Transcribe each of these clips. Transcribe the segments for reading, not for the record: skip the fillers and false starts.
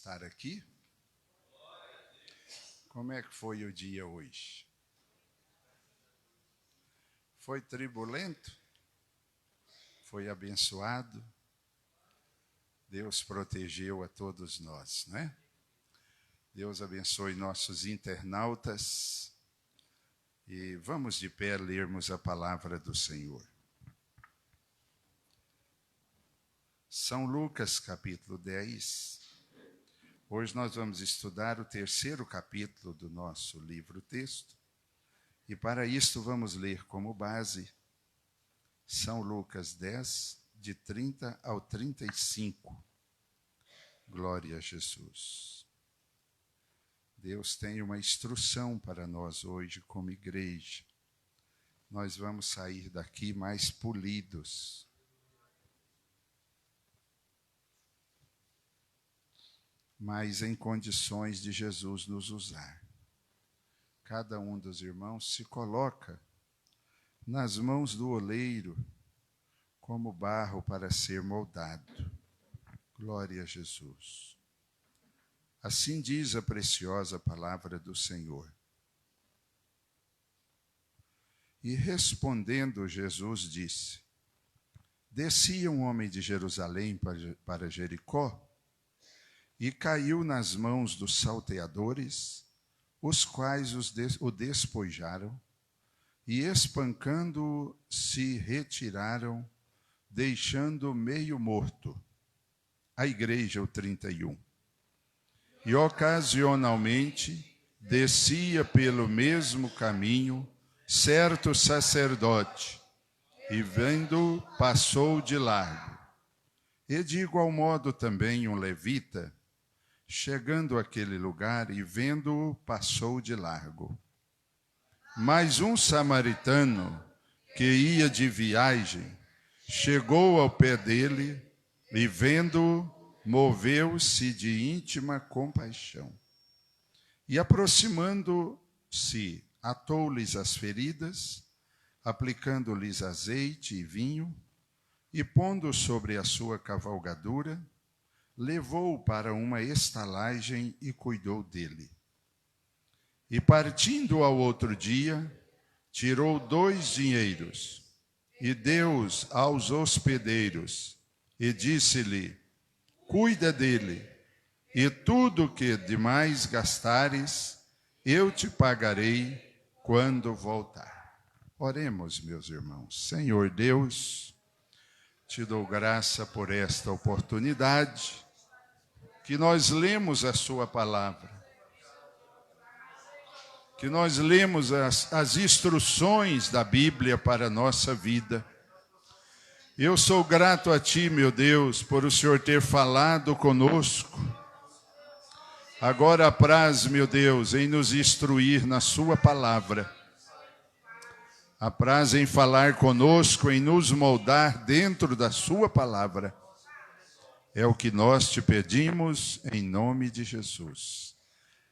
estar aqui. Como é que foi o dia hoje? Foi turbulento? Foi abençoado? Deus protegeu a todos nós, não é? Deus abençoe nossos internautas. E vamos de pé lermos a palavra do Senhor. São Lucas, capítulo 10. Hoje nós vamos estudar o terceiro capítulo do nosso livro-texto. E para isto vamos ler como base São Lucas 10, de 30 ao 35. Glória a Jesus. Deus tem uma instrução para nós hoje como igreja. Nós vamos sair daqui mais polidos. Mas em condições de Jesus nos usar. Cada um dos irmãos se coloca nas mãos do oleiro como barro para ser moldado. Glória a Jesus. Assim diz a preciosa palavra do Senhor. E respondendo, Jesus disse: Descia um homem de Jerusalém para Jericó, e caiu nas mãos dos salteadores, os quais o despojaram, e espancando-o, se retiraram, deixando-o meio morto. A igreja, o 31. E ocasionalmente descia pelo mesmo caminho certo sacerdote, e vendo, passou de largo. E de igual modo também um levita, chegando àquele lugar e vendo-o, passou de largo. Mas um samaritano, que ia de viagem, chegou ao pé dele e vendo-o, moveu-se de íntima compaixão. E aproximando-se, atou-lhes as feridas, aplicando-lhes azeite e vinho, e pondo sobre a sua cavalgadura, levou-o para uma estalagem e cuidou dele. E partindo ao outro dia, tirou 2 dinheiros, e deu-os aos hospedeiros, e disse-lhe: Cuida dele, e tudo que demais gastares, eu te pagarei quando voltar. Oremos, meus irmãos. Senhor Deus, te dou graça por esta oportunidade, que nós lemos a sua palavra, que nós lemos as instruções da Bíblia para a nossa vida. Eu sou grato a Ti, meu Deus, por o Senhor ter falado conosco. Agora apraz, meu Deus, em nos instruir na Sua palavra. Apraz em falar conosco, em nos moldar dentro da Sua palavra. É o que nós te pedimos em nome de Jesus.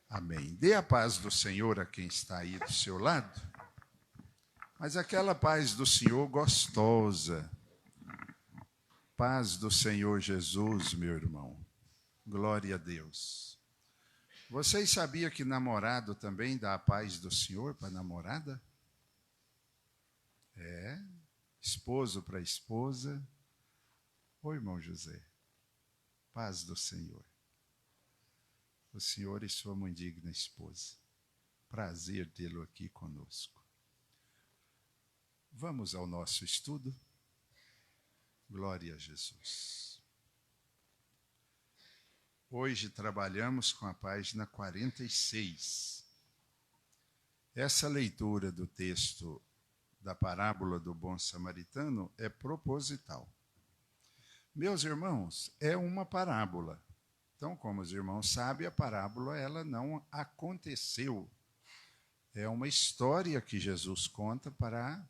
Amém. Dê a paz do Senhor a quem está aí do seu lado. Mas aquela paz do Senhor gostosa. Paz do Senhor Jesus, meu irmão. Glória a Deus. Vocês sabiam que namorado também dá a paz do Senhor para a namorada? Esposo para esposa. Oi, irmão José. Paz do Senhor. O Senhor e sua mãe digna esposa. Prazer tê-lo aqui conosco. Vamos ao nosso estudo? Glória a Jesus. Hoje trabalhamos com a página 46. Essa leitura do texto da parábola do bom samaritano é proposital. Meus irmãos, é uma parábola. Então, como os irmãos sabem, a parábola ela não aconteceu. É uma história que Jesus conta para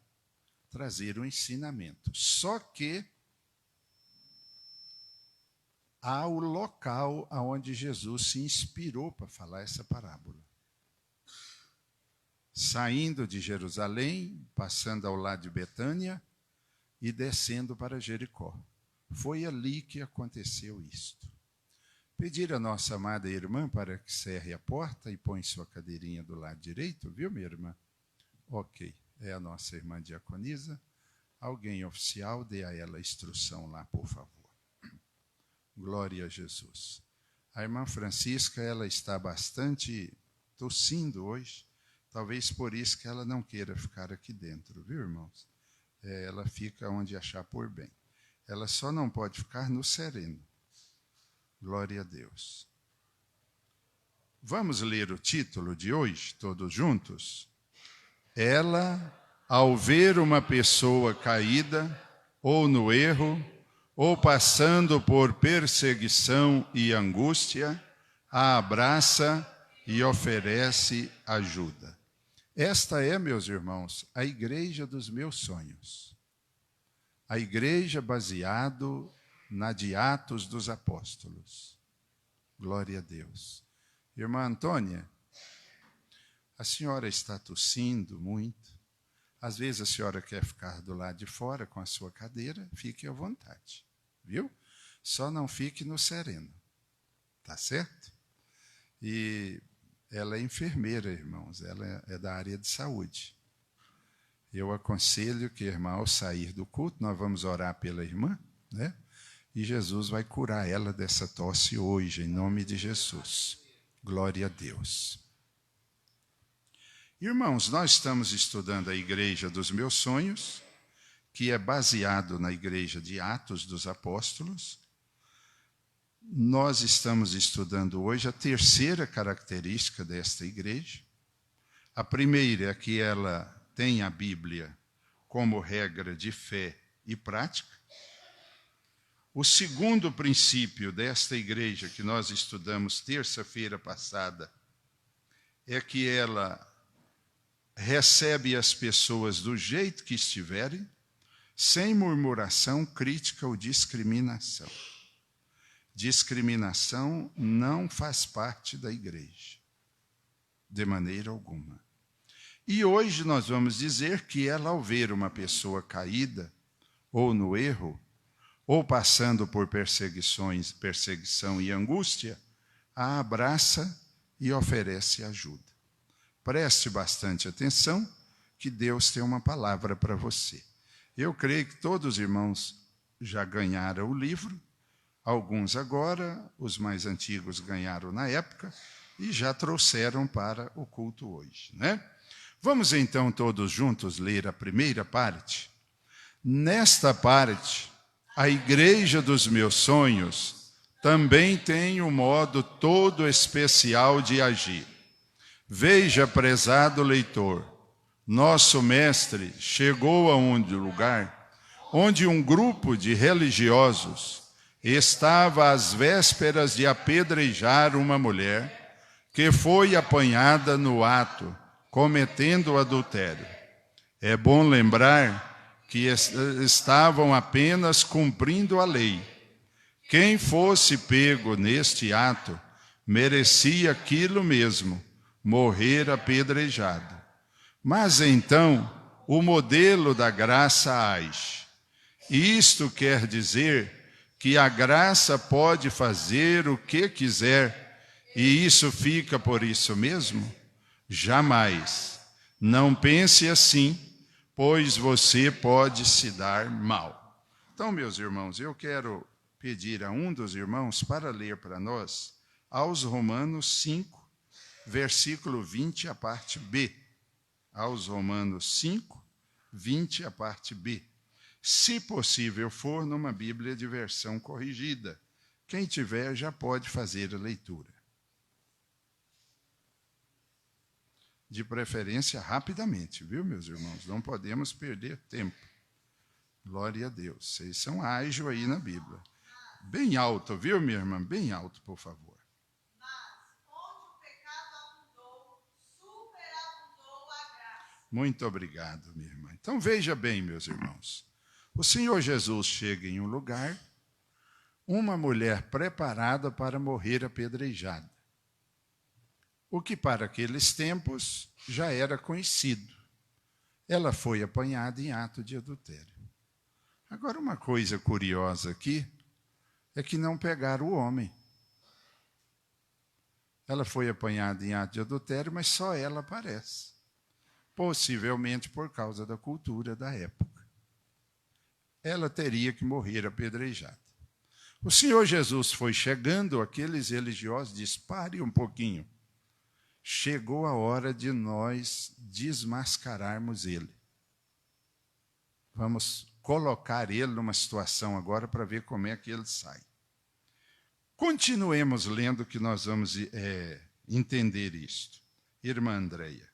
trazer um ensinamento. Só que há o local onde Jesus se inspirou para falar essa parábola. Saindo de Jerusalém, passando ao lado de Betânia e descendo para Jericó. Foi ali que aconteceu isto. Pedir a nossa amada irmã para que cerre a porta e põe sua cadeirinha do lado direito, viu, minha irmã? Ok, é a nossa irmã diaconisa. Alguém oficial, dê a ela a instrução lá, por favor. Glória a Jesus. A irmã Francisca, ela está bastante tossindo hoje. Talvez por isso que ela não queira ficar aqui dentro, viu, irmãos? Ela fica onde achar por bem. Ela só não pode ficar no sereno. Glória a Deus. Vamos ler o título de hoje, todos juntos? Ela, ao ver uma pessoa caída, ou no erro, ou passando por perseguição e angústia, a abraça e oferece ajuda. Esta é, meus irmãos, a igreja dos meus sonhos. A igreja baseado na de Atos dos Apóstolos. Glória a Deus. Irmã Antônia, a senhora está tossindo muito. Às vezes a senhora quer ficar do lado de fora com a sua cadeira, fique à vontade, viu? Só não fique no sereno, tá certo? E ela é enfermeira, irmãos, ela é da área de saúde. Eu aconselho que a irmã, ao sair do culto, nós vamos orar pela irmã, né? E Jesus vai curar ela dessa tosse hoje, em nome de Jesus. Glória a Deus. Irmãos, nós estamos estudando a igreja dos meus sonhos, que é baseado na igreja de Atos dos Apóstolos. Nós estamos estudando hoje a terceira característica desta igreja. A primeira é que ela tem a Bíblia como regra de fé e prática. O segundo princípio desta igreja que nós estudamos terça-feira passada é que ela recebe as pessoas do jeito que estiverem, sem murmuração, crítica ou discriminação. Discriminação não faz parte da igreja, de maneira alguma. E hoje nós vamos dizer que ela, ao ver uma pessoa caída ou no erro, ou passando por perseguição e angústia, a abraça e oferece ajuda. Preste bastante atenção, que Deus tem uma palavra para você. Eu creio que todos os irmãos já ganharam o livro, alguns agora, os mais antigos ganharam na época, e já trouxeram para o culto hoje, né? Vamos então todos juntos ler a primeira parte? Nesta parte, a igreja dos meus sonhos também tem um modo todo especial de agir. Veja, prezado leitor, nosso mestre chegou a um lugar onde um grupo de religiosos estava às vésperas de apedrejar uma mulher que foi apanhada no ato, cometendo adultério. É bom lembrar que estavam apenas cumprindo a lei. Quem fosse pego neste ato merecia aquilo mesmo, morrer apedrejado. Mas então o modelo da graça age. Isto quer dizer que a graça pode fazer o que quiser, e isso fica por isso mesmo? Jamais. Não pense assim, pois você pode se dar mal. Então, meus irmãos, eu quero pedir a um dos irmãos para ler para nós aos Romanos 5, versículo 20, a parte B. Aos Romanos 5, 20, a parte B. Se possível for, numa Bíblia de versão corrigida. Quem tiver já pode fazer a leitura. De preferência rapidamente, viu, meus irmãos? Não podemos perder tempo. Glória a Deus. Vocês são ágeis aí na Bíblia. Bem alto, viu, minha irmã? Bem alto, por favor. Mas, onde o pecado abundou, superabundou a graça. Muito obrigado, minha irmã. Então, veja bem, meus irmãos. O Senhor Jesus chega em um lugar, uma mulher preparada para morrer apedrejada. O que para aqueles tempos já era conhecido. Ela foi apanhada em ato de adultério. Agora, uma coisa curiosa aqui é que não pegaram o homem. Ela foi apanhada em ato de adultério, mas só ela aparece. Possivelmente por causa da cultura da época. Ela teria que morrer apedrejada. O Senhor Jesus foi chegando, aqueles religiosos disseram, pare um pouquinho. Chegou a hora de nós desmascararmos ele. Vamos colocar ele numa situação agora para ver como é que ele sai. Continuemos lendo que nós vamos entender isto. Irmã Andréia.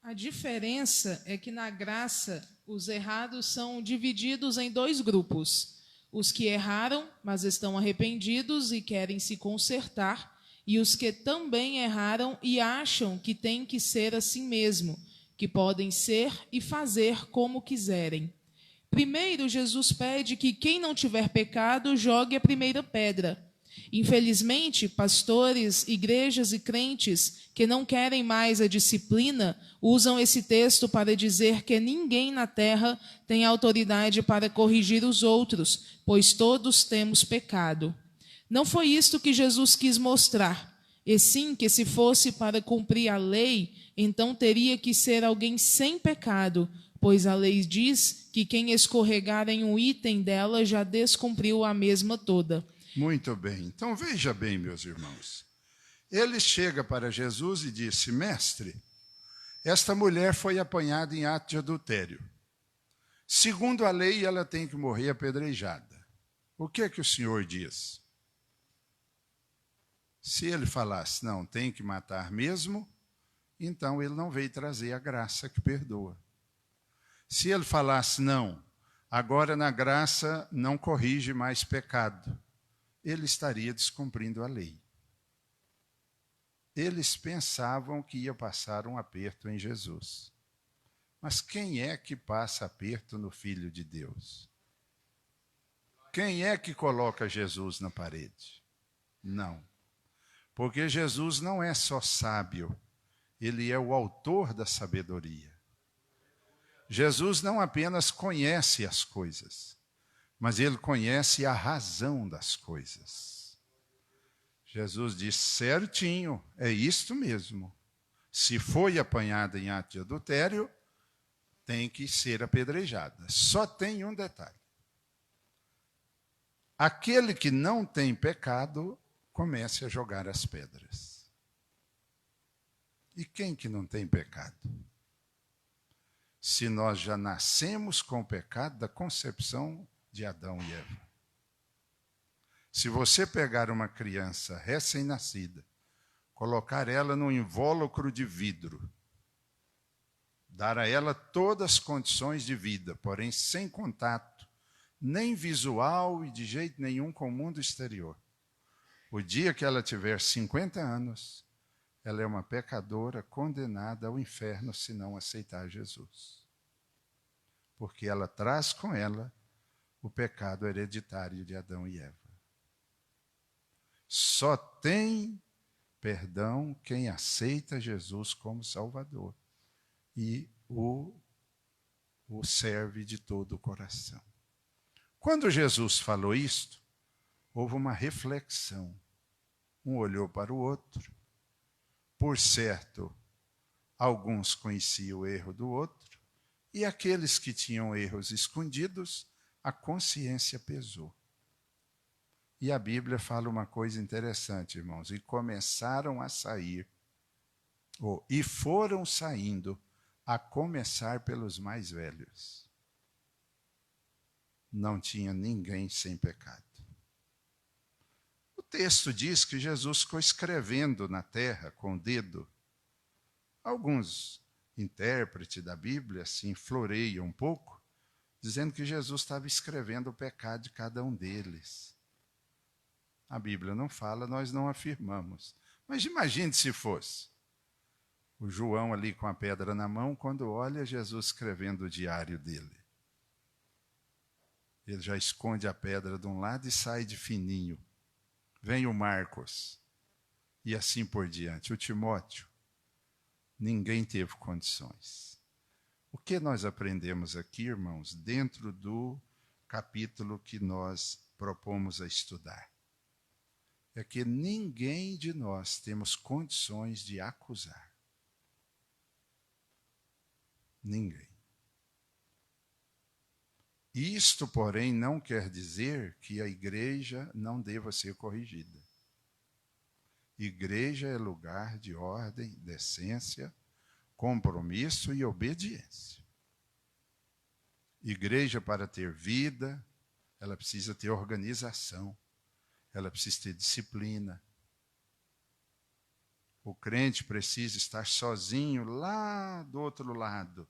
A diferença é que na graça os errados são divididos em dois grupos. Os que erraram, mas estão arrependidos e querem se consertar, e os que também erraram e acham que tem que ser assim mesmo, que podem ser e fazer como quiserem. Primeiro, Jesus pede que quem não tiver pecado jogue a primeira pedra. Infelizmente, pastores, igrejas e crentes que não querem mais a disciplina usam esse texto para dizer que ninguém na terra tem autoridade para corrigir os outros, pois todos temos pecado. Não foi isto que Jesus quis mostrar, e sim que se fosse para cumprir a lei, então teria que ser alguém sem pecado, pois a lei diz que quem escorregar em um item dela já descumpriu a mesma toda. Muito bem. Então veja bem, meus irmãos. Ele chega para Jesus e disse, mestre, esta mulher foi apanhada em ato de adultério. Segundo a lei, ela tem que morrer apedrejada. O que é que o Senhor diz? Se ele falasse, não, tem que matar mesmo, então ele não veio trazer a graça que perdoa. Se ele falasse, não, agora na graça não corrige mais pecado, ele estaria descumprindo a lei. Eles pensavam que ia passar um aperto em Jesus. Mas quem é que passa aperto no Filho de Deus? Quem é que coloca Jesus na parede? Não. Porque Jesus não é só sábio, ele é o autor da sabedoria. Jesus não apenas conhece as coisas, mas ele conhece a razão das coisas. Jesus diz, certinho, é isto mesmo. Se foi apanhada em ato de adultério, tem que ser apedrejada. Só tem um detalhe. Aquele que não tem pecado, comece a jogar as pedras. E quem que não tem pecado? Se nós já nascemos com o pecado da concepção de Adão e Eva. Se você pegar uma criança recém-nascida, colocar ela num invólucro de vidro, dar a ela todas as condições de vida, porém sem contato, nem visual e de jeito nenhum com o mundo exterior. O dia que ela tiver 50 anos, ela é uma pecadora condenada ao inferno se não aceitar Jesus. Porque ela traz com ela o pecado hereditário de Adão e Eva. Só tem perdão quem aceita Jesus como Salvador e o serve de todo o coração. Quando Jesus falou isto, houve uma reflexão. Um olhou para o outro. Por certo, alguns conheciam o erro do outro, e aqueles que tinham erros escondidos, a consciência pesou. E a Bíblia fala uma coisa interessante, irmãos. E começaram a sair, e foram saindo, a começar pelos mais velhos. Não tinha ninguém sem pecado. O texto diz que Jesus ficou escrevendo na terra com o dedo. Alguns intérpretes da Bíblia assim floreiam um pouco, dizendo que Jesus estava escrevendo o pecado de cada um deles. A Bíblia não fala, nós não afirmamos. Mas imagine se fosse. O João ali com a pedra na mão, quando olha Jesus escrevendo o diário dele. Ele já esconde a pedra de um lado e sai de fininho. Vem o Marcos. E assim por diante. O Timóteo. Ninguém teve condições. O que nós aprendemos aqui, irmãos, dentro do capítulo que nós propomos a estudar? é que ninguém de nós temos condições de acusar. Ninguém. Isto, porém, não quer dizer que a igreja não deva ser corrigida. Igreja é lugar de ordem, decência, compromisso e obediência. Igreja, para ter vida, ela precisa ter organização, ela precisa ter disciplina. O crente precisa estar sozinho lá do outro lado.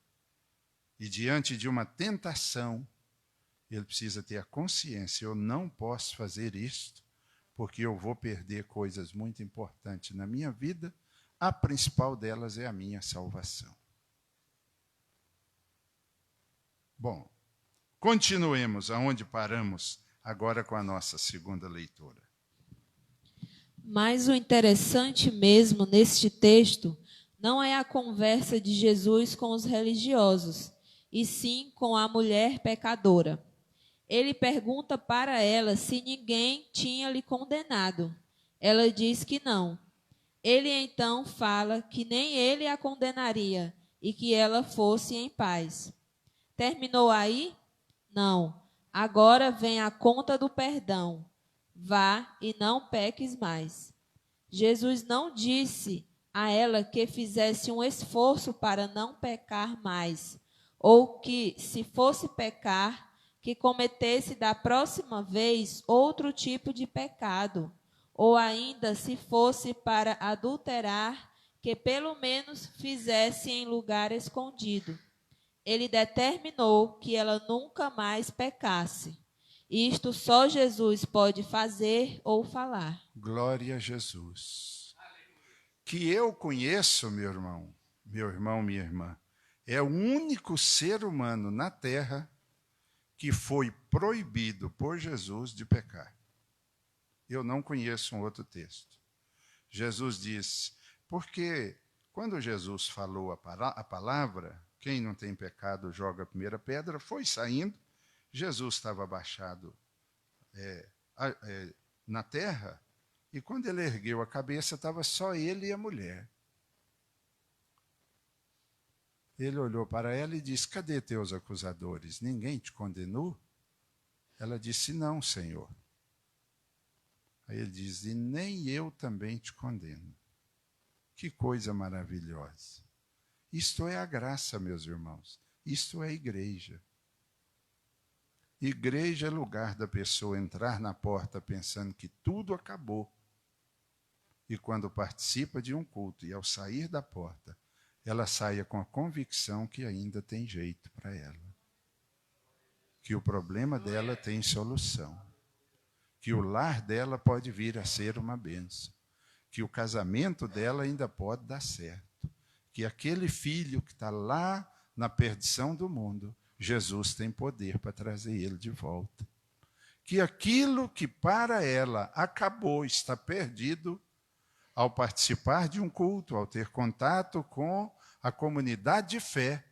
E diante de uma tentação, ele precisa ter a consciência: eu não posso fazer isto, porque eu vou perder coisas muito importantes na minha vida. A principal delas é a minha salvação. Bom, continuemos aonde paramos agora com a nossa segunda leitura. Mas o interessante mesmo neste texto não é a conversa de Jesus com os religiosos, e sim com a mulher pecadora. Ele pergunta para ela se ninguém tinha lhe condenado. Ela diz que não. Ele então fala que nem ele a condenaria e que ela fosse em paz. Terminou aí? Não. Agora vem a conta do perdão. Vá e não peques mais. Jesus não disse a ela que fizesse um esforço para não pecar mais, ou que, se fosse pecar, que cometesse da próxima vez outro tipo de pecado, ou ainda, se fosse para adulterar, que pelo menos fizesse em lugar escondido. Ele determinou que ela nunca mais pecasse. Isto só Jesus pode fazer ou falar. Glória a Jesus. Que eu conheço, meu irmão, minha irmã, é o único ser humano na terra que foi proibido por Jesus de pecar. Eu não conheço um outro texto. Jesus disse, porque quando Jesus falou a palavra, quem não tem pecado joga a primeira pedra, foi saindo, Jesus estava abaixado na terra, e quando ele ergueu a cabeça, estava só ele e a mulher. Ele olhou para ela e disse, cadê teus acusadores? Ninguém te condenou? Ela disse, não, Senhor. Aí ele diz, e nem eu também te condeno. Que coisa maravilhosa. Isto é a graça, meus irmãos. Isto é a igreja. Igreja é lugar da pessoa entrar na porta pensando que tudo acabou. E quando participa de um culto e ao sair da porta, ela saia com a convicção que ainda tem jeito para ela. Que o problema dela tem solução. Que o lar dela pode vir a ser uma bênção. Que o casamento dela ainda pode dar certo. Que aquele filho que está lá na perdição do mundo, Jesus tem poder para trazer ele de volta. Que aquilo que para ela acabou, está perdido, ao participar de um culto, ao ter contato com a comunidade de fé,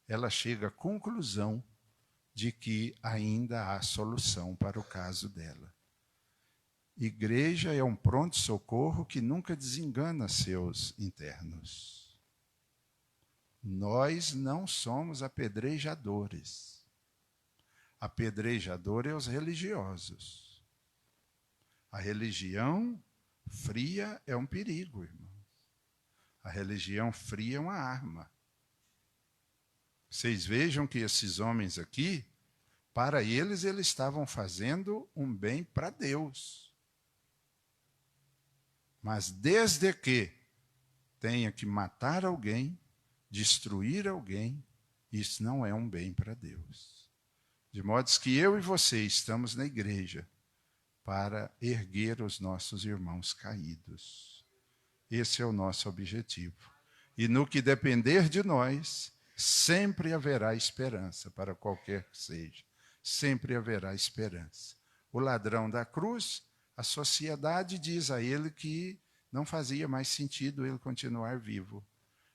ela chega à conclusão de que ainda há solução para o caso dela. Igreja é um pronto-socorro que nunca desengana seus internos. Nós não somos apedrejadores. Apedrejador é os religiosos. A religião fria é um perigo, irmão. A religião fria é uma arma. Vocês vejam que esses homens aqui, para eles estavam fazendo um bem para Deus. Mas desde que tenha que matar alguém, destruir alguém, isso não é um bem para Deus. De modo que eu e você estamos na igreja para erguer os nossos irmãos caídos. Esse é o nosso objetivo. E no que depender de nós, sempre haverá esperança para qualquer que seja. Sempre haverá esperança. O ladrão da cruz, a sociedade diz a ele que não fazia mais sentido ele continuar vivo.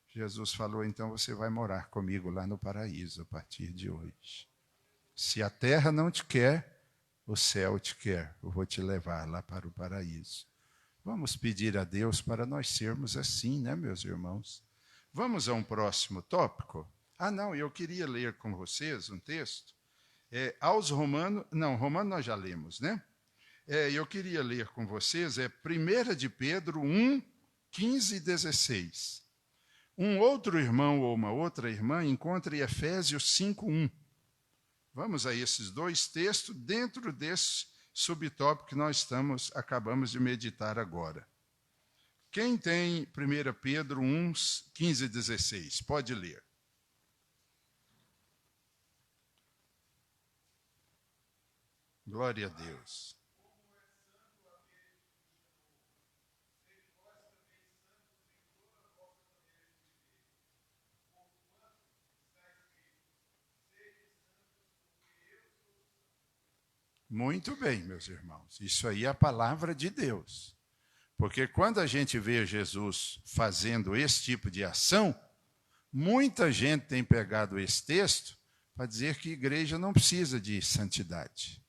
Jesus falou, então você vai morar comigo lá no paraíso a partir de hoje. Se a terra não te quer, o céu te quer, eu vou te levar lá para o paraíso. Vamos pedir a Deus para nós sermos assim, né, meus irmãos? Vamos a um próximo tópico? Não, eu queria ler com vocês um texto. Aos Romanos, não, Romanos nós já lemos, né? Eu queria ler com vocês, 1 de Pedro 1, 15 e 16. Um outro irmão ou uma outra irmã encontra em Efésios 5, 1. Vamos a esses dois textos dentro desse subtópico que nós acabamos de meditar agora. Quem tem 1 Pedro 1, 15 e 16? Pode ler. Glória a Deus. Muito bem, meus irmãos. Isso aí é a palavra de Deus. Porque quando a gente vê Jesus fazendo esse tipo de ação, muita gente tem pegado esse texto para dizer que a igreja não precisa de santidade.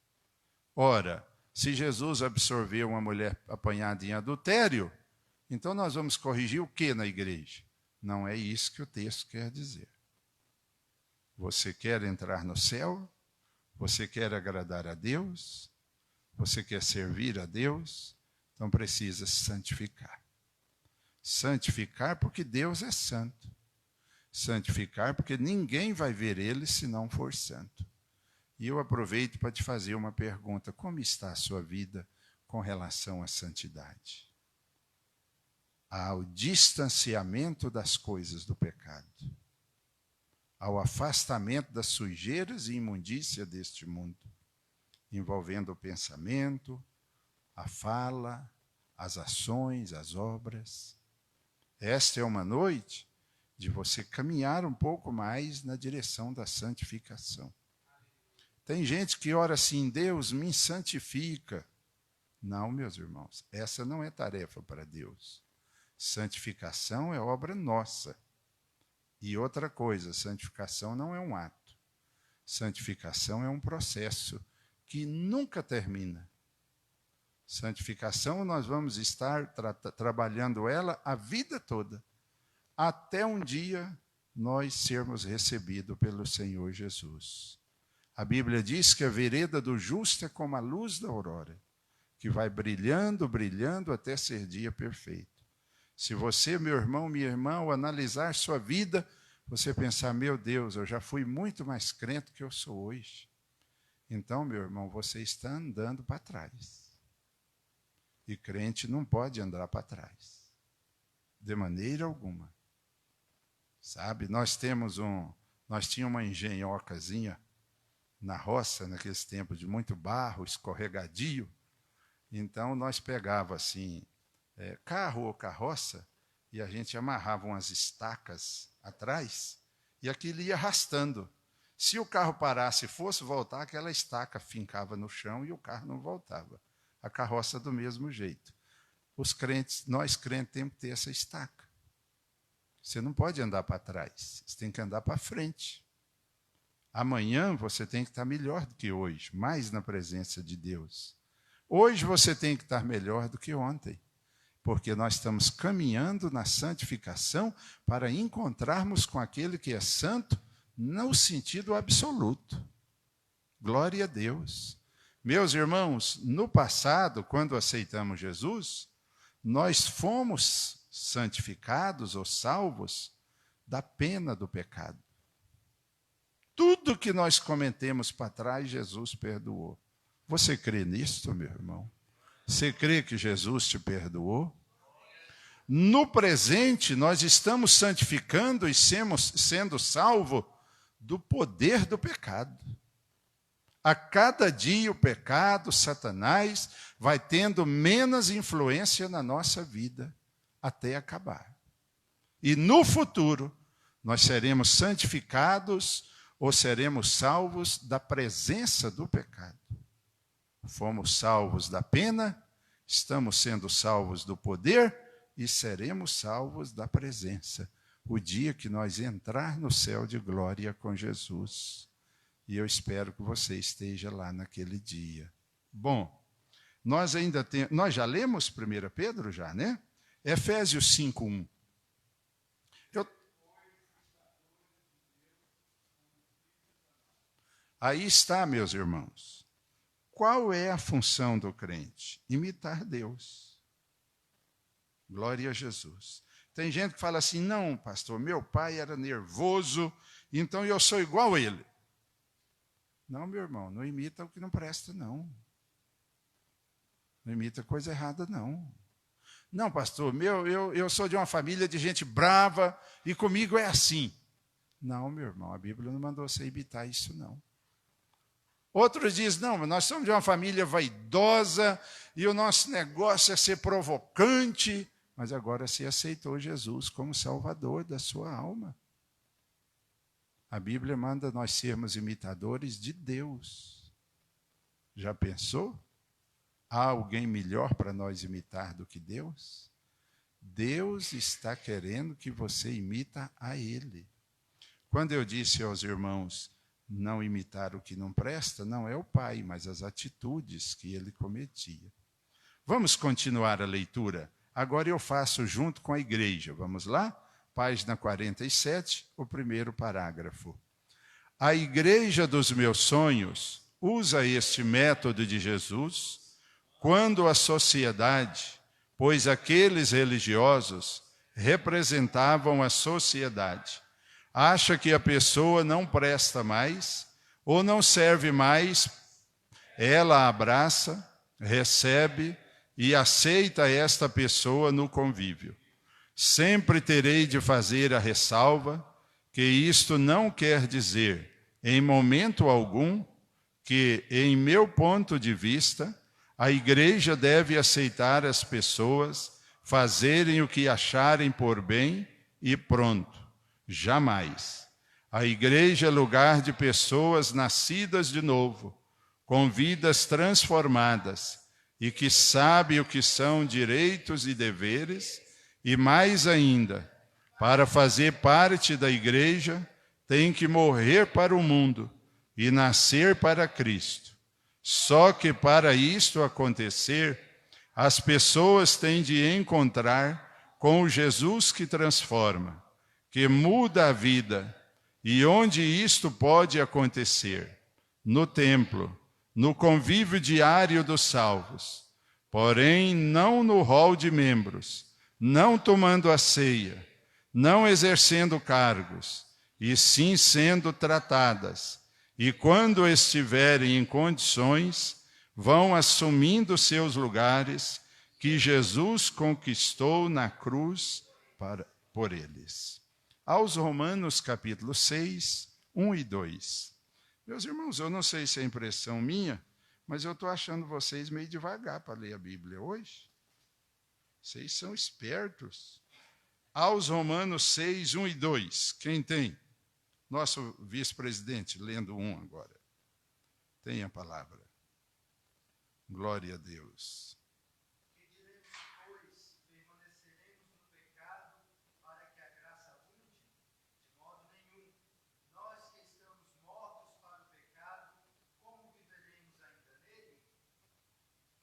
Ora, se Jesus absorveu uma mulher apanhada em adultério, então nós vamos corrigir o que na igreja? Não é isso que o texto quer dizer. Você quer entrar no céu? Você quer agradar a Deus? Você quer servir a Deus? Então precisa se santificar. Santificar porque Deus é santo. Santificar porque ninguém vai ver Ele se não for santo. E eu aproveito para te fazer uma pergunta. Como está a sua vida com relação à santidade? Ao distanciamento das coisas do pecado. Ao afastamento das sujeiras e imundícia deste mundo, envolvendo o pensamento, a fala, as ações, as obras. Esta é uma noite de você caminhar um pouco mais na direção da santificação. Tem gente que ora assim, Deus me santifica. Não, meus irmãos, essa não é tarefa para Deus. Santificação é obra nossa. E outra coisa, santificação não é um ato. Santificação é um processo que nunca termina. Santificação nós vamos estar trabalhando ela a vida toda, até um dia nós sermos recebidos pelo Senhor Jesus. A Bíblia diz que a vereda do justo é como a luz da aurora, que vai brilhando, brilhando até ser dia perfeito. Se você, meu irmão, minha irmã, ao analisar sua vida, você pensar, meu Deus, eu já fui muito mais crente do que eu sou hoje. Então, meu irmão, você está andando para trás. E crente não pode andar para trás. De maneira alguma. Sabe, nós tínhamos uma engenhocazinha na roça, naqueles tempos de muito barro, escorregadio. Então, nós pegava assim, carro ou carroça, e a gente amarrava umas estacas atrás, e aquilo ia arrastando. Se o carro parasse e fosse voltar, aquela estaca fincava no chão e o carro não voltava. A carroça do mesmo jeito. Nós crentes temos que ter essa estaca. Você não pode andar para trás, você tem que andar para frente. Amanhã você tem que estar melhor do que hoje, mais na presença de Deus. Hoje você tem que estar melhor do que ontem. Porque nós estamos caminhando na santificação para encontrarmos com aquele que é santo no sentido absoluto. Glória a Deus. Meus irmãos, no passado, quando aceitamos Jesus, nós fomos santificados ou salvos da pena do pecado. Tudo que nós cometemos para trás, Jesus perdoou. Você crê nisso, meu irmão? Você crê que Jesus te perdoou? No presente, nós estamos santificando e sendo salvos do poder do pecado. A cada dia o pecado, Satanás, vai tendo menos influência na nossa vida até acabar. E no futuro, nós seremos santificados ou seremos salvos da presença do pecado. Fomos salvos da pena, estamos sendo salvos do poder e seremos salvos da presença. O dia que nós entrar no céu de glória com Jesus. E eu espero que você esteja lá naquele dia. Bom, nós já lemos 1 Pedro já, né? Efésios 5:1. Aí está, meus irmãos. Qual é a função do crente? Imitar Deus. Glória a Jesus. Tem gente que fala assim, não, pastor, meu pai era nervoso, então eu sou igual a ele. Não, meu irmão, não imita o que não presta, não. Não imita coisa errada, não. Não, pastor, eu sou de uma família de gente brava e comigo é assim. Não, meu irmão, a Bíblia não mandou você imitar isso, não. Outros dizem, não, nós somos de uma família vaidosa e o nosso negócio é ser provocante, mas agora você aceitou Jesus como Salvador da sua alma. A Bíblia manda nós sermos imitadores de Deus. Já pensou? Há alguém melhor para nós imitar do que Deus? Deus está querendo que você imita a Ele. Quando eu disse aos irmãos, não imitar o que não presta, não é o pai, mas as atitudes que ele cometia. Vamos continuar a leitura? Agora eu faço junto com a igreja. Vamos lá? Página 47, o primeiro parágrafo. A igreja dos meus sonhos usa este método de Jesus quando a sociedade, pois aqueles religiosos representavam a sociedade, acha que a pessoa não presta mais ou não serve mais, ela abraça, recebe e aceita esta pessoa no convívio. Sempre terei de fazer a ressalva que isto não quer dizer, em momento algum, que, em meu ponto de vista, a igreja deve aceitar as pessoas fazerem o que acharem por bem e pronto. Jamais. A igreja é lugar de pessoas nascidas de novo, com vidas transformadas e que sabem o que são direitos e deveres, e mais ainda, para fazer parte da igreja, tem que morrer para o mundo e nascer para Cristo. Só que para isto acontecer, as pessoas têm de encontrar com o Jesus que transforma, que muda a vida. E onde isto pode acontecer? No templo, no convívio diário dos salvos, porém não no hall de membros, não tomando a ceia, não exercendo cargos, e sim sendo tratadas. E quando estiverem em condições, vão assumindo seus lugares que Jesus conquistou na cruz por eles. Aos Romanos, capítulo 6, 1 e 2. Meus irmãos, eu não sei se é impressão minha, mas eu estou achando vocês meio devagar para ler a Bíblia hoje. Vocês são espertos. Aos Romanos 6, 1 e 2. Quem tem? Nosso vice-presidente, lendo 1 agora. Tem a palavra. Glória a Deus.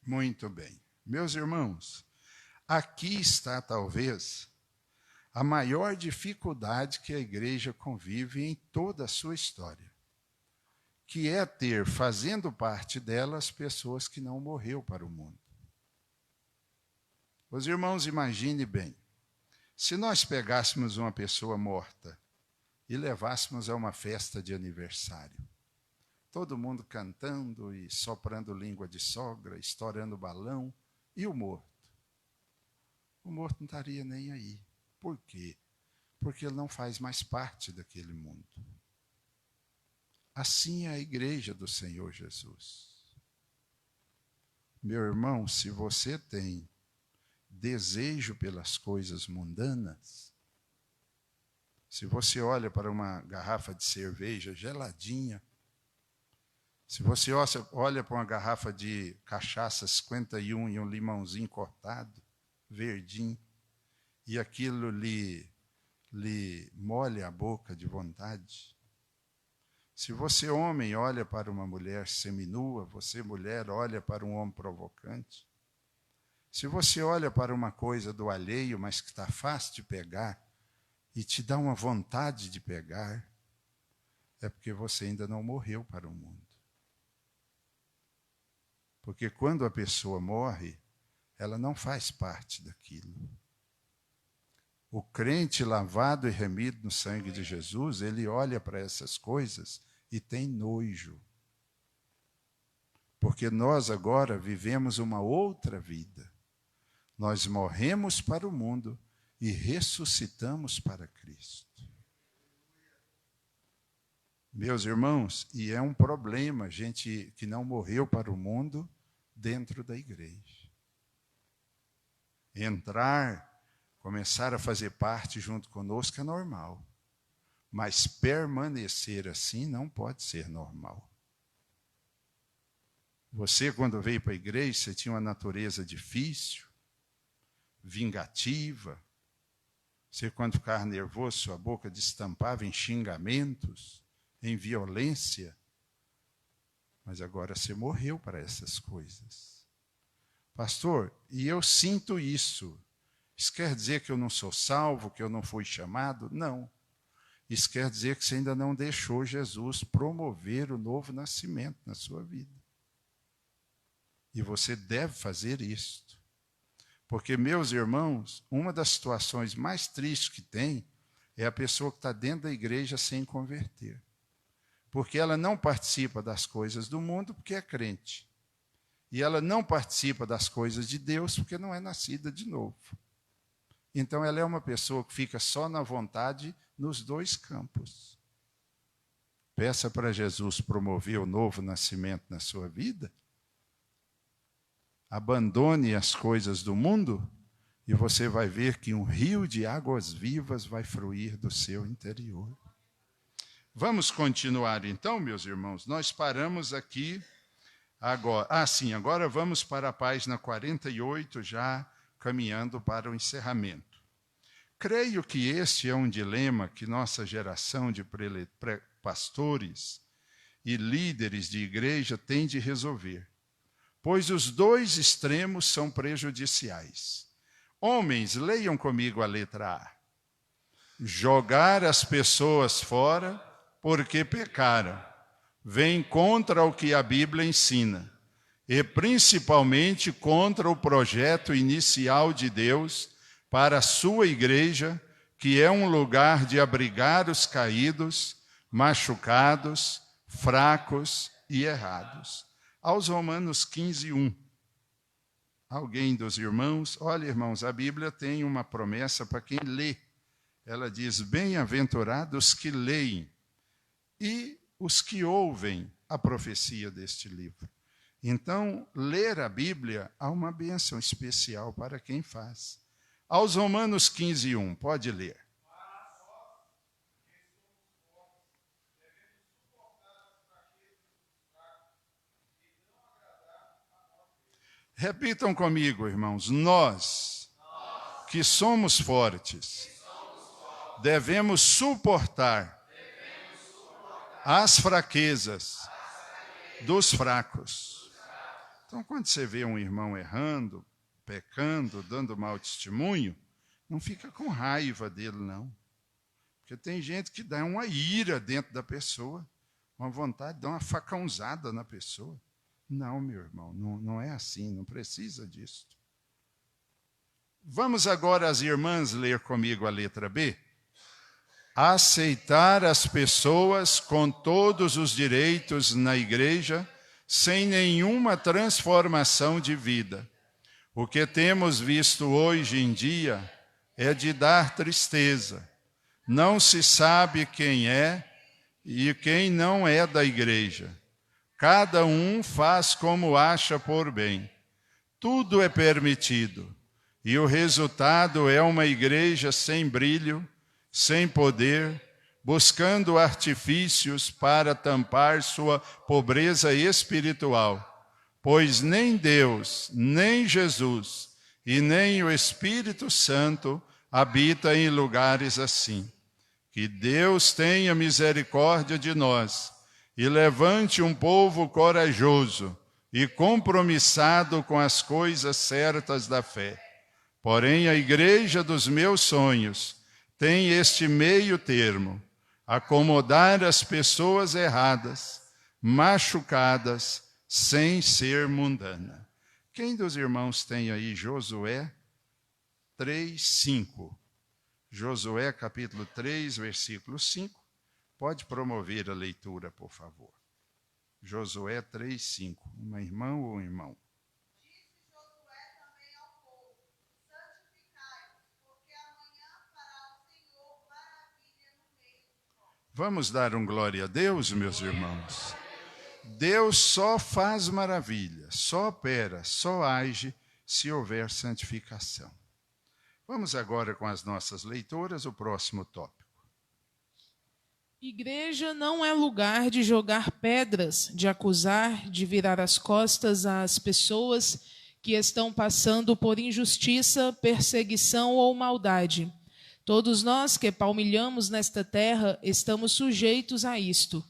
Muito bem. Meus irmãos, aqui está talvez a maior dificuldade que a igreja convive em toda a sua história, que é ter, fazendo parte dela, as pessoas que não morreu para o mundo. Os irmãos, imagine bem, se nós pegássemos uma pessoa morta e levássemos a uma festa de aniversário, todo mundo cantando e soprando língua de sogra, estourando balão, e o morto? O morto não estaria nem aí. Por quê? Porque ele não faz mais parte daquele mundo. Assim é a igreja do Senhor Jesus. Meu irmão, se você tem desejo pelas coisas mundanas, se você olha para uma garrafa de cerveja geladinha, se você olha para uma garrafa de cachaça 51 e um limãozinho cortado, verdinho, e aquilo lhe molha a boca de vontade, Se você, homem, olha para uma mulher seminua, você, mulher, olha para um homem provocante. Se você olha para uma coisa do alheio, mas que está fácil de pegar, e te dá uma vontade de pegar, é porque você ainda não morreu para o mundo. Porque quando a pessoa morre, ela não faz parte daquilo. O crente lavado e remido no sangue de Jesus, ele olha para essas coisas e tem nojo. Porque nós agora vivemos uma outra vida. Nós morremos para o mundo e ressuscitamos para Cristo. Meus irmãos, e é um problema gente que não morreu para o mundo dentro da igreja. Entrar, começar a fazer parte junto conosco é normal. Mas permanecer assim não pode ser normal. Você, quando veio para a igreja, você tinha uma natureza difícil, vingativa. Você, quando ficava nervoso, sua boca destampava em xingamentos, em violência. Mas agora você morreu para essas coisas. Pastor, e eu sinto isso. Isso quer dizer que eu não sou salvo, que eu não fui chamado? Não. Isso quer dizer que você ainda não deixou Jesus promover o novo nascimento na sua vida. E você deve fazer isto. Porque, meus irmãos, uma das situações mais tristes que tem é a pessoa que está dentro da igreja sem converter. Porque ela não participa das coisas do mundo porque é crente. E ela não participa das coisas de Deus porque não é nascida de novo. Então, ela é uma pessoa que fica só na vontade nos dois campos. Peça para Jesus promover o novo nascimento na sua vida. Abandone as coisas do mundo e você vai ver que um rio de águas vivas vai fluir do seu interior. Vamos continuar então, meus irmãos. Nós paramos aqui agora. Agora vamos para a página 48, já caminhando para o encerramento. Creio que este é um dilema que nossa geração de pastores e líderes de igreja tem de resolver, pois os dois extremos são prejudiciais. Homens, leiam comigo a letra A. Jogar as pessoas fora porque pecaram. Vem contra o que a Bíblia ensina, e principalmente contra o projeto inicial de Deus para a sua igreja, que é um lugar de abrigar os caídos, machucados, fracos e errados. Aos Romanos 15:1. Alguém dos irmãos? Olha, irmãos, a Bíblia tem uma promessa para quem lê. Ela diz: bem-aventurados que leem e os que ouvem a profecia deste livro. Então, ler a Bíblia há uma bênção especial para quem faz. Aos Romanos 15:1, pode ler. Repitam comigo, irmãos. Nós, que somos fortes, devemos suportar as fraquezas dos fracos. Então, quando você vê um irmão errando, pecando, dando mau testemunho, não fica com raiva dele, não. Porque tem gente que dá uma ira dentro da pessoa, uma vontade de dar uma facãozada na pessoa. Não, meu irmão, não é assim, não precisa disso. Vamos agora, as irmãs, ler comigo a letra B. Aceitar as pessoas com todos os direitos na igreja, sem nenhuma transformação de vida. O que temos visto hoje em dia é de dar tristeza. Não se sabe quem é e quem não é da igreja. Cada um faz como acha por bem. Tudo é permitido. E o resultado é uma igreja sem brilho, sem poder, buscando artifícios para tampar sua pobreza espiritual. Pois nem Deus, nem Jesus e nem o Espírito Santo habitam em lugares assim. Que Deus tenha misericórdia de nós e levante um povo corajoso e compromissado com as coisas certas da fé. Porém, a igreja dos meus sonhos tem este meio termo: acomodar as pessoas erradas, machucadas, sem ser mundana. Quem dos irmãos tem aí Josué 3:5? Josué capítulo 3, versículo 5. Pode promover a leitura, por favor. Josué 3:5. Uma irmã ou um irmão? Disse Josué também ao povo: santificai-vos, porque amanhã fará o Senhor maravilha no meio de vós. Vamos dar um glória a Deus, meus irmãos? Deus só faz maravilha, só opera, só age se houver santificação. Vamos agora com as nossas leituras, o próximo tópico. Igreja não é lugar de jogar pedras, de acusar, de virar as costas às pessoas que estão passando por injustiça, perseguição ou maldade. Todos nós que palmilhamos nesta terra estamos sujeitos a isto.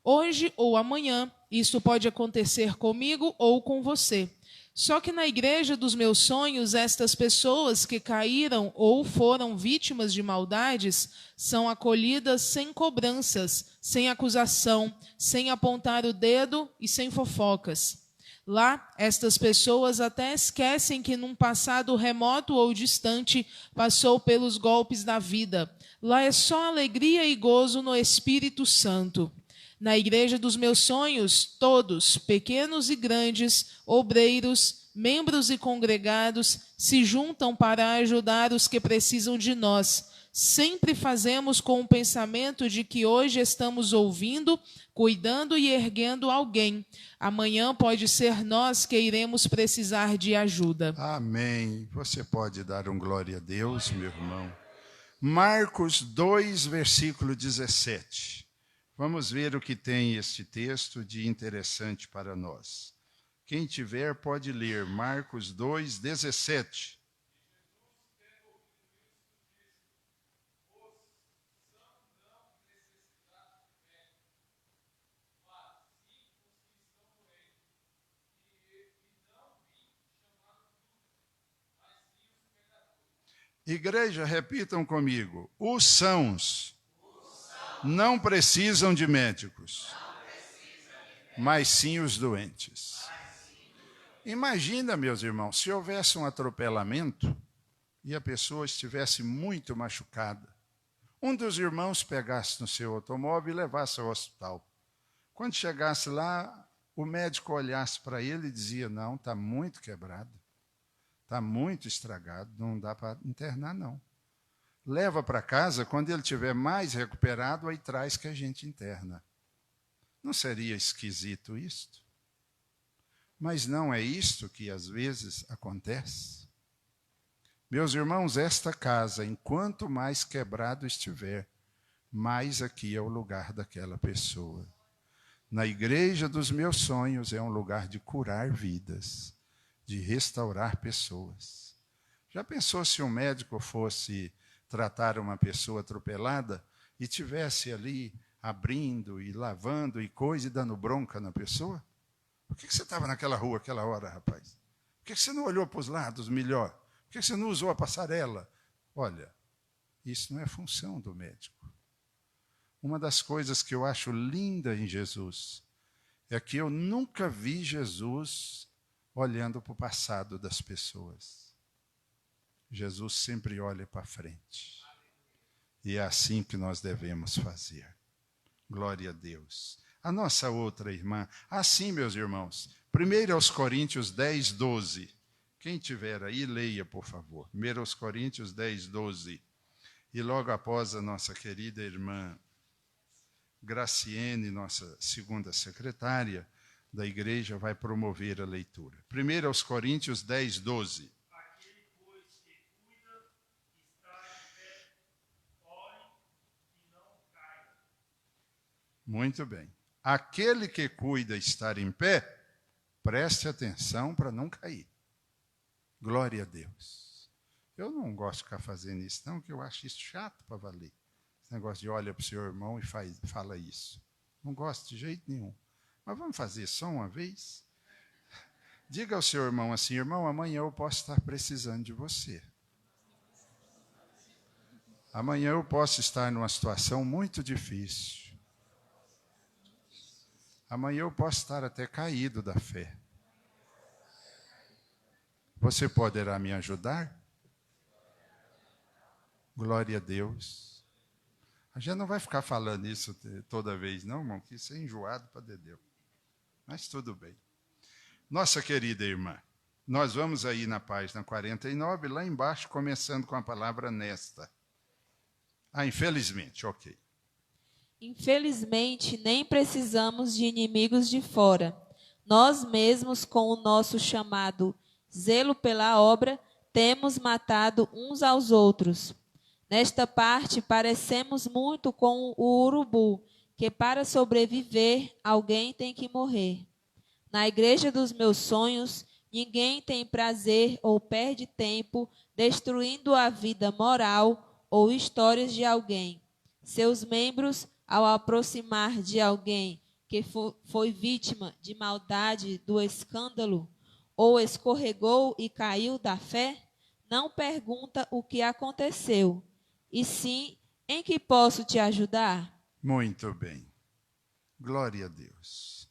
Hoje ou amanhã, isto pode acontecer comigo ou com você. Só que na igreja dos meus sonhos, estas pessoas que caíram ou foram vítimas de maldades são acolhidas sem cobranças, sem acusação, sem apontar o dedo e sem fofocas. Lá, estas pessoas até esquecem que num passado remoto ou distante passou pelos golpes da vida. Lá é só alegria e gozo no Espírito Santo. Na igreja dos meus sonhos, todos, pequenos e grandes, obreiros, membros e congregados, se juntam para ajudar os que precisam de nós. Sempre fazemos com o pensamento de que hoje estamos ouvindo, cuidando e erguendo alguém. Amanhã pode ser nós que iremos precisar de ajuda. Amém. Você pode dar um glória a Deus, meu irmão. Marcos 2, versículo 17. Vamos ver o que tem este texto de interessante para nós. Quem tiver pode ler Marcos 2, 17. Igreja, repitam comigo. Os sãos não precisam de médicos, mas sim os doentes. Imagina, meus irmãos, se houvesse um atropelamento e a pessoa estivesse muito machucada. Um dos irmãos pegasse no seu automóvel e levasse ao hospital. Quando chegasse lá, o médico olhasse para ele e dizia: não, está muito quebrado, está muito estragado, não dá para internar, não. Leva para casa, quando ele estiver mais recuperado, aí traz que a gente interna. Não seria esquisito isto? Mas não é isto que às vezes acontece? Meus irmãos, esta casa, enquanto mais quebrado estiver, mais aqui é o lugar daquela pessoa. Na igreja dos meus sonhos é um lugar de curar vidas, de restaurar pessoas. Já pensou se um médico fosse tratar uma pessoa atropelada e tivesse ali abrindo e lavando e coisa e dando bronca na pessoa? Por que você estava naquela rua aquela hora, rapaz? Por que você não olhou para os lados melhor? Por que você não usou a passarela? Olha, isso não é função do médico. Uma das coisas que eu acho linda em Jesus é que eu nunca vi Jesus olhando para o passado das pessoas. Jesus sempre olha para frente. E é assim que nós devemos fazer. Glória a Deus. A nossa outra irmã, assim, meus irmãos, 1 Coríntios 10, 12. Quem tiver aí, leia, por favor. 1 Coríntios 10, 12. E logo após a nossa querida irmã Graciene, nossa segunda secretária da igreja, vai promover a leitura. 1 Coríntios 10, 12. Aquele, pois, que cuida, está em pé, ore e não caia. Muito bem. Aquele que cuida estar em pé, preste atenção para não cair. Glória a Deus. Eu não gosto de ficar fazendo isso, não, porque eu acho isso chato para valer. Esse negócio de olha para o seu irmão e fala isso. Não gosto de jeito nenhum. Mas vamos fazer só uma vez? Diga ao seu irmão assim: irmão, amanhã eu posso estar precisando de você. Amanhã eu posso estar numa situação muito difícil. Amanhã eu posso estar até caído da fé. Você poderá me ajudar? Glória a Deus. A gente não vai ficar falando isso toda vez, não, irmão, que isso é enjoado para dedéu. Mas tudo bem. Nossa querida irmã, nós vamos aí na página 49, lá embaixo, começando com a palavra nesta. Infelizmente, ok. Infelizmente, nem precisamos de inimigos de fora. Nós mesmos, com o nosso chamado zelo pela obra, temos matado uns aos outros. Nesta parte, parecemos muito com o urubu, que para sobreviver, alguém tem que morrer. Na igreja dos meus sonhos, ninguém tem prazer ou perde tempo destruindo a vida moral ou histórias de alguém. Seus membros, ao aproximar de alguém que foi vítima de maldade do escândalo, ou escorregou e caiu da fé, não pergunta o que aconteceu, e sim, em que posso te ajudar? Muito bem. Glória a Deus.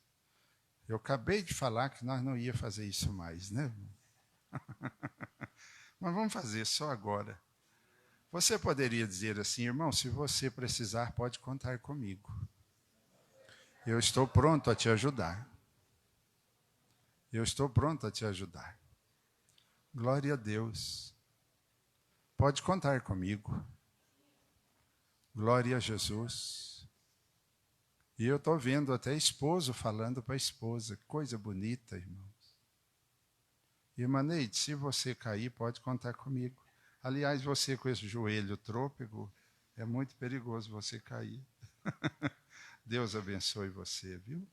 Eu acabei de falar que nós não ia fazer isso mais, né? Mas vamos fazer só agora. Você poderia dizer assim: irmão, se você precisar, pode contar comigo. Eu estou pronto a te ajudar. Eu estou pronto a te ajudar. Glória a Deus. Pode contar comigo. Glória a Jesus. E eu estou vendo até esposo falando para a esposa. Coisa bonita, irmãos. Irmã Neide, se você cair, pode contar comigo. Aliás, você com esse joelho trôpego, é muito perigoso você cair. Deus abençoe você, viu?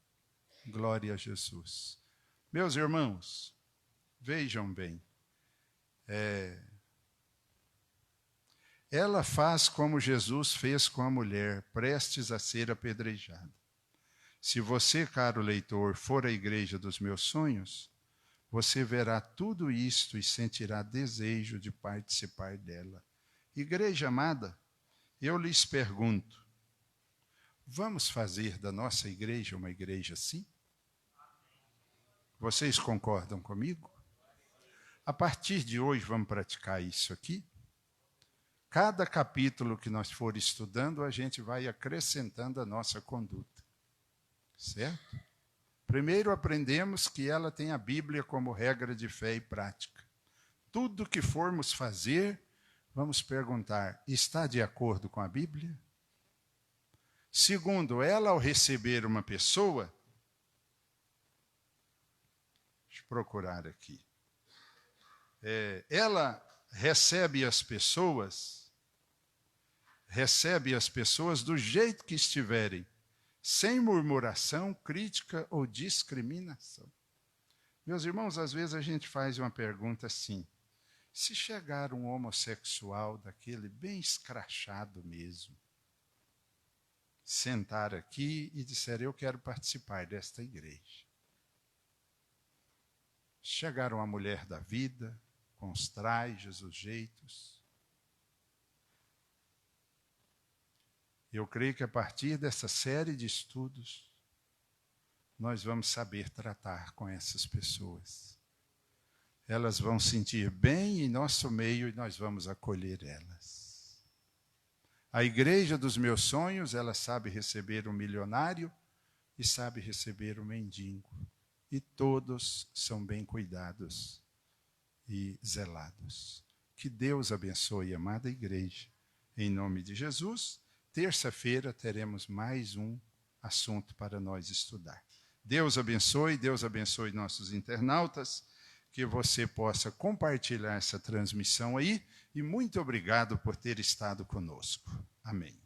Glória a Jesus. Meus irmãos, vejam bem. Ela faz como Jesus fez com a mulher, prestes a ser apedrejada. Se você, caro leitor, for à igreja dos meus sonhos, você verá tudo isto e sentirá desejo de participar dela. Igreja amada, eu lhes pergunto, vamos fazer da nossa igreja uma igreja assim? Vocês concordam comigo? A partir de hoje vamos praticar isso aqui? Cada capítulo que nós for estudando, a gente vai acrescentando a nossa conduta. Certo? Primeiro aprendemos que ela tem a Bíblia como regra de fé e prática. Tudo que formos fazer, vamos perguntar, está de acordo com a Bíblia? Segundo, ela ao receber uma pessoa, deixa eu procurar aqui. Ela recebe as pessoas do jeito que estiverem, sem murmuração, crítica ou discriminação. Meus irmãos, às vezes a gente faz uma pergunta assim: se chegar um homossexual daquele bem escrachado mesmo, sentar aqui e disser, eu quero participar desta igreja. Chegar uma mulher da vida, com os trajes, os jeitos. Eu creio que a partir dessa série de estudos, nós vamos saber tratar com essas pessoas. Elas vão sentir bem em nosso meio e nós vamos acolher elas. A igreja dos meus sonhos, ela sabe receber um milionário e sabe receber um mendigo. E todos são bem cuidados e zelados. Que Deus abençoe a amada igreja. Em nome de Jesus, terça-feira teremos mais um assunto para nós estudar. Deus abençoe nossos internautas, que você possa compartilhar essa transmissão aí, e muito obrigado por ter estado conosco. Amém.